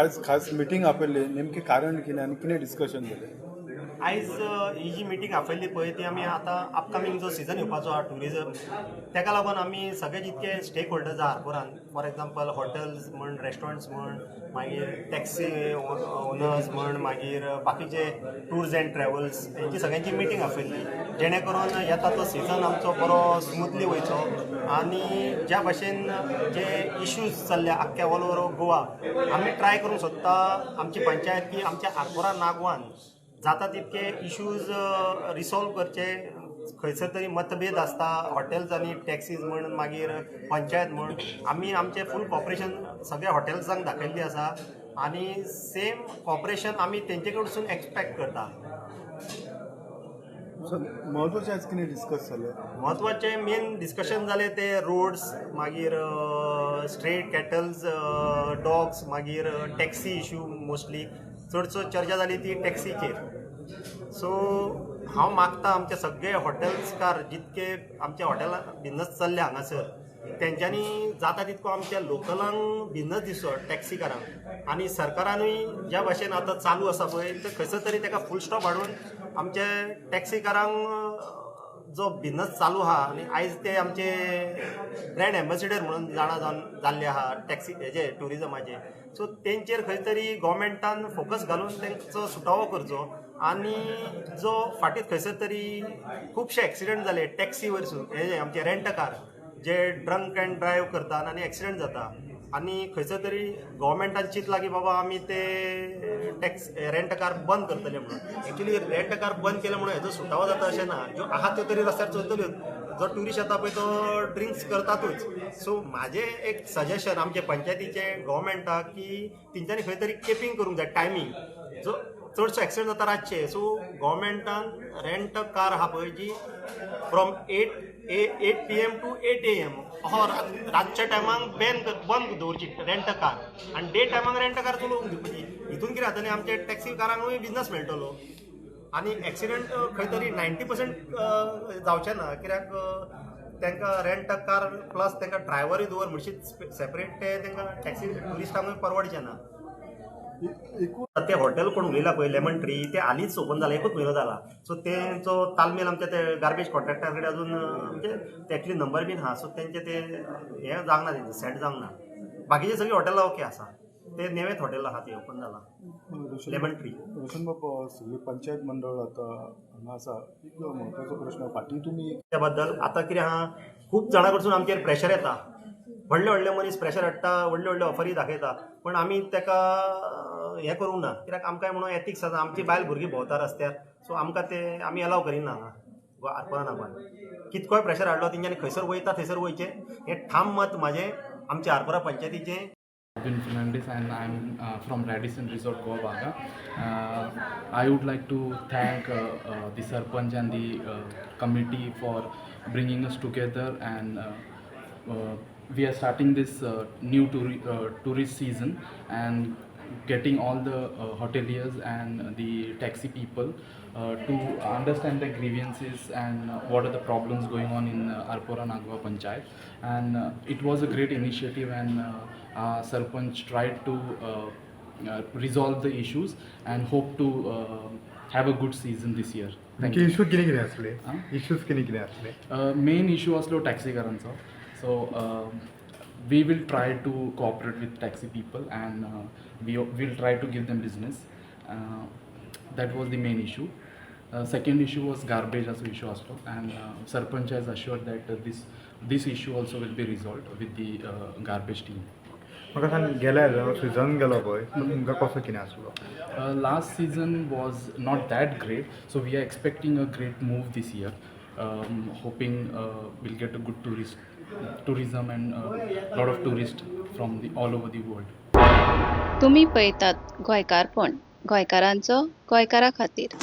आज खास मिटींग आपयल्ली नेमके कारण कितें आनी कितें डिस्कशन जालें? आयज ही जी मिटींग आपयल्ली पळय ती आमी आतां अपकमींग जो सिजन येवपाचो आहा टुरिजम ताका लागून आमी सगळे जितके स्टेक होल्डर्स आहा हार्बरान फॉर एग्जांपल हॉटेल्स म्हण रेस्टॉरंट्स म्हण मागीर टॅक्सी ओनर्स म्हण मागीर बाकीचे टूर्स एंड ट्रॅवल्स हेंची सगळ्यांची मिटींग आपयल्ली जेणे करून येता तो सिजन आमचो बरो स्मुथली वयचो आनी ज्या भाशेन जे इश्यूज चल्ल्या आख्ख्या ऑल ओवर गोवा आमी ट्राय करूंक सोदता आमची पंचायत की आमच्या आर्बोरा नागवान जाता तितके इश्यूज रिसॉल्व करचे खंयसर तरी मतभेद आसता हॉटेल्स आनी टॅक्सीज म्हण मागीर पंचायत म्हण आमी आमचें फूल कॉपरेशन सगळ्या हॉटेल्सांक दाखयल्ली आसा आनी सेम कॉपरेशन आमी तेंचे कडसून एक्सपेक्ट करता. महत्वाचें आज कितें डिस्कस जालें? म्हत्वाचें मेन डिस्कशन जालें ते रोड्स मागीर स्ट्रेट कॅटल्स डॉग्स मागीर टॅक्सी इश्यू मोस्टली चडसो चर्चा जाली ती टॅक्सीचेर. सो हांव मागता आमचे सगळे हॉटेल्सकार जितके आमच्या हॉटेलांत बिजनस चल्ल्या हांगासर तेंच्यांनी जाता तितको आमच्या लोकलांक बिजनस दिसचो टॅक्सीकारांक आनी सरकारानूय ज्या भाशेन आतां चालू आसा पळय ते खंयसर तरी ताका फूल स्टॉप हाडून आमचे टॅक्सीकारांक जो बिजनस चालू आहा आनी आयज ते आमचे ब्रँड एम्बेसिडर म्हणून जाणा जाल्ले आहा टॅक्सी हेजे टुरिजमाचे. सो तेंचेर खंय तरी गोवमेंटान फोकस घालून तेंचो सुटावो करचो आनी जो फाटीत खंयसर तरी खुबशे एक्सिडंट जाले टॅक्सी वयरसून हेजे आमचे रेंट कार जे ड्रंक एंड ड्रायव्ह करतात आनी एक्सिडंट जाता आनी खंयसर तरी गोवमेंटान चिंतलां की बाबा आमी ते रेंट कार बंद करतले म्हणून. एक्चुली रेंट कार बंद केले म्हणून हेजो सुटावो जाता अशें ना, ज्यो आहा त्यो तरी रस्त्यार चलतल्यो. जो ट्युरिस्ट येता पळय तो ड्रिंक्स करतातूच. सो म्हाजें एक सजेशन आमचे पंचायतीचे गोवमेंटाक की तेंच्यांनी खंय तरी केपिंग करूंक जाय टायमींग. जो चडसो एक्सिडंट जाता रातचे सो गोवमेंटान रेंट कार आहा पळय जी फ्रॉम 8 PM टू 8 AM रातच्या टायमांक बंद दवरची रेंट कार आनी डे टायमांक रेंट कार चलोवंक दिवपाची. हितून कितें जातलें आमच्या टॅक्सी कारांकूय बिजनस मेळटलो आनी एक्सिडंट खंय तरी 90% जावचें ना कित्याक तांकां रेंट कार प्लस तांकां ड्रायव्हरूय दवर म्हणशी सेपरेट ते तांकां टॅक्सी ट्युरिस्टांकूय परवडचें ना. ते हॉटेल कोण उलयला पळय लेमन ट्री ते हालींच ओपन जाला, एकूच म्हयनो जाला. सो तेंचो तालमेल आमच्या ते गार्बेज कॉन्ट्रॅक्टरा कडेन अजून म्हणजे तेचली नंबर बीन आहा. सो तेंचे ते हें जावंक ना तेंचें सेट जावंक ना. बाकीचे सगळीं हॉटेलां ओके आसा. ते नेवेत हॉटेल आहा ती ओपन जाला लेमन ट्री. रोशन बाबा सगळी पंचायत मंडळ आतां हांगा आसा एक महत्वाचो प्रश्न फाटीं तुमी त्या बद्दल आतां कितें आहा खूब जाणां कडसून आमचेर प्रेशर येता. व्हडले व्हडले मनीस प्रेशर हाडटा व्हडले व्हडले ऑफरी दाखयता पूण आमी ताका हें करूंक ना कित्याक आमकांय म्हणून एथिक्स आसा. आमची बायल भुरगीं भोंवता रस्त्यार सो आमकां ते आमी अलाव करिना हांगा आर्बोरा नागवान. कितकोय प्रेशर हाडलो तेंच्यांनी खंयसर वयता थंयसर वयचें हें ठाम मत म्हाजें आमच्या आर्बोरा पंचायतीचें. Bin Fernandez and I'm from Radisson Resort Goa Baga. I would like to thank the Sarpanch and the committee for bringing us together and we are starting this new tourist season and getting all the hoteliers and the taxi people to understand the grievances and what are the problems going on in Arpora Nagwa Panchayat. And it was a great initiative and Sarpanch tried to resolve the issues and hope to have a good season this year. Thank you. Issue कितें आसले? Issues कितें आसले? Main issue असलो टॅक्सीकारांचो. So we will try to cooperate with taxi people and we will try to give them business. That was the main issue. Second issue was garbage as issue असलो and Sarpanch has assured that this issue also will be resolved with the garbage team. म्हाका सांग गेल्या season गेलो पळय तुमकां कसो कितें आसलो? Last season was not that great, so we are expecting a great move this year. Hoping we'll get a good tourism and lot of tourists from all over the world. तुम्ही पळयतात गोंयकारपण गोंयकारांचो गोंयकारा खातीर.